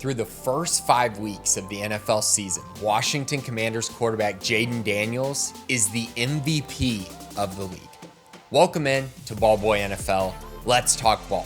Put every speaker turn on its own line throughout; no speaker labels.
Through the first 5 weeks of the NFL season, Washington Commanders quarterback Jayden Daniels is the MVP of the league. Welcome in to Ball Boy NFL. Let's talk ball.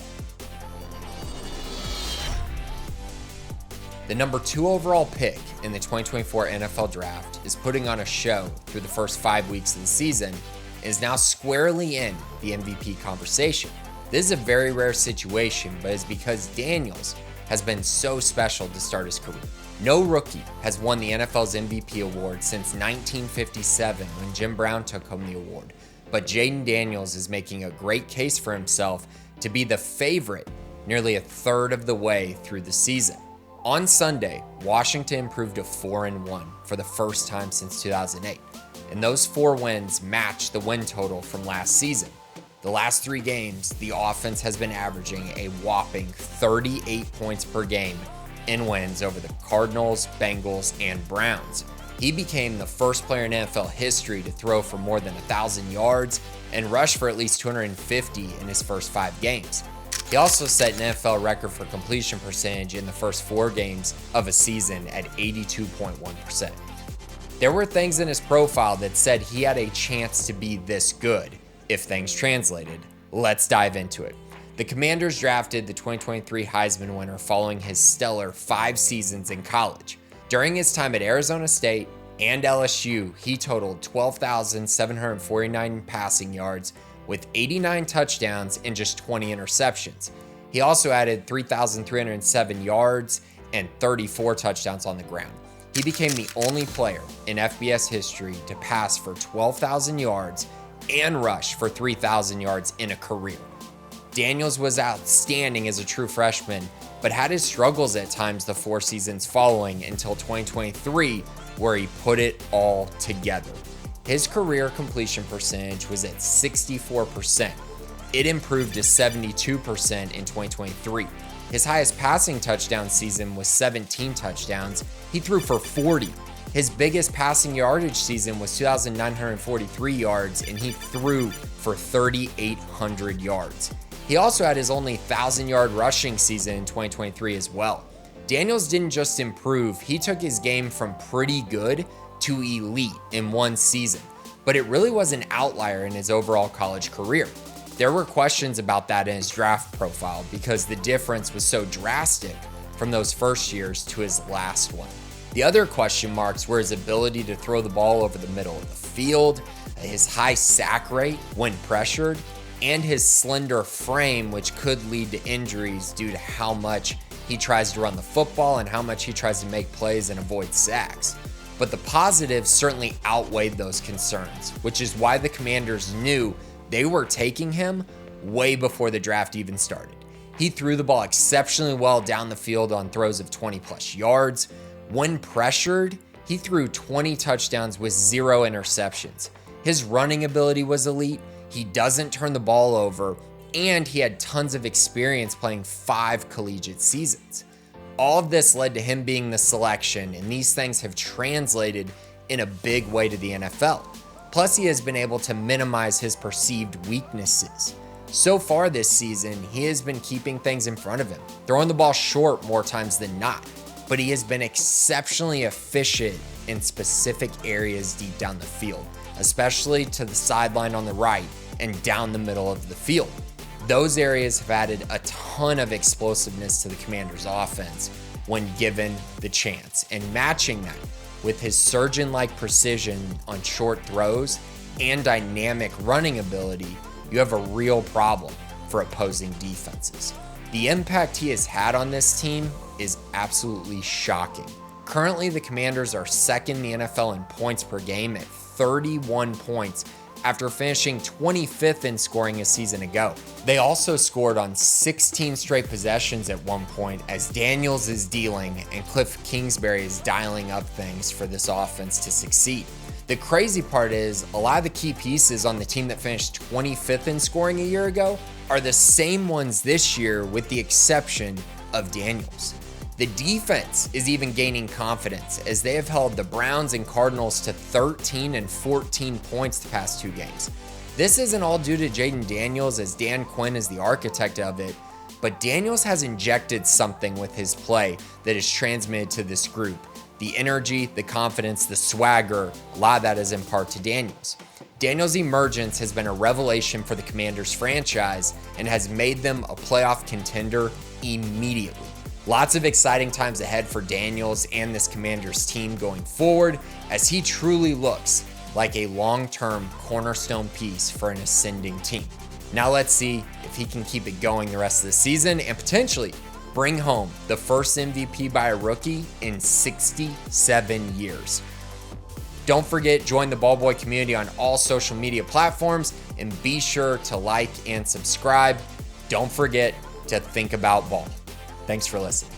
The number 2 overall pick in the 2024 NFL Draft is putting on a show through the first 5 weeks of the season and is now squarely in the MVP conversation. This is a very rare situation, but it's because Daniels has been so special to start his career. No rookie has won the NFL's MVP award since 1957 when Jim Brown took home the award. But Jayden Daniels is making a great case for himself to be the favorite nearly a third of the way through the season. On Sunday, Washington improved to 4-1 for the first time since 2008, and those 4 wins matched the win total from last season. The last 3 games, the offense has been averaging a whopping 38 points per game in wins over the Cardinals, Bengals, and Browns. He became the first player in NFL history to throw for more than 1,000 yards and rush for at least 250 in his first 5 games. He also set an NFL record for completion percentage in the first 4 games of a season at 82.1%. There were things in his profile that said he had a chance to be this good if things translated. Let's dive into it. The Commanders drafted the 2023 Heisman winner following his stellar 5 seasons in college. During his time at Arizona State and LSU, he totaled 12,749 passing yards with 89 touchdowns and just 20 interceptions. He also added 3,307 yards and 34 touchdowns on the ground. He became the only player in FBS history to pass for 12,000 yards and rush for 3,000 yards in a career. Daniels was outstanding as a true freshman, but had his struggles at times the 4 seasons following until 2023, where he put it all together. His career completion percentage was at 64%. It improved to 72% in 2023. His highest passing touchdown season was 17 touchdowns. He threw for 40. His biggest passing yardage season was 2,943 yards, and he threw for 3,800 yards. He also had his only 1,000-yard rushing season in 2023 as well. Daniels didn't just improve, he took his game from pretty good to elite in 1 season, but it really was an outlier in his overall college career. There were questions about that in his draft profile because the difference was so drastic from those first years to his last one. The other question marks were his ability to throw the ball over the middle of the field, his high sack rate when pressured, and his slender frame, which could lead to injuries due to how much he tries to run the football and how much he tries to make plays and avoid sacks. But the positives certainly outweighed those concerns, which is why the Commanders knew they were taking him way before the draft even started. He threw the ball exceptionally well down the field on throws of 20+ yards. When pressured, he threw 20 touchdowns with 0 interceptions. His running ability was elite. He doesn't turn the ball over, and he had tons of experience playing 5 collegiate seasons. All of this led to him being the selection, and these things have translated in a big way to the NFL. Plus, he has been able to minimize his perceived weaknesses. So far this season, he has been keeping things in front of him, throwing the ball short more times than not, but he has been exceptionally efficient in specific areas deep down the field, especially to the sideline on the right and down the middle of the field. Those areas have added a ton of explosiveness to the Commanders' offense when given the chance, and matching that with his surgeon-like precision on short throws and dynamic running ability, you have a real problem for opposing defenses. The impact he has had on this team is absolutely shocking. Currently, the Commanders are 2nd in the NFL in points per game at 31 points after finishing 25th in scoring a season ago. They also scored on 16 straight possessions at one point as Daniels is dealing and Cliff Kingsbury is dialing up things for this offense to succeed. The crazy part is a lot of the key pieces on the team that finished 25th in scoring a year ago are the same ones this year with the exception of Daniels. The defense is even gaining confidence as they have held the Browns and Cardinals to 13 and 14 points the past 2 games. This isn't all due to Jayden Daniels, as Dan Quinn is the architect of it, but Daniels has injected something with his play that is transmitted to this group. The energy, the confidence, the swagger, a lot of that is in part to Daniels. Daniels' emergence has been a revelation for the Commanders franchise and has made them a playoff contender immediately. Lots of exciting times ahead for Daniels and this Commanders team going forward, as he truly looks like a long-term cornerstone piece for an ascending team. Now let's see if he can keep it going the rest of the season and potentially bring home the first MVP by a rookie in 67 years. Don't forget, join the Ball Boy community on all social media platforms and be sure to like and subscribe. Don't forget to think about ball. Thanks for listening.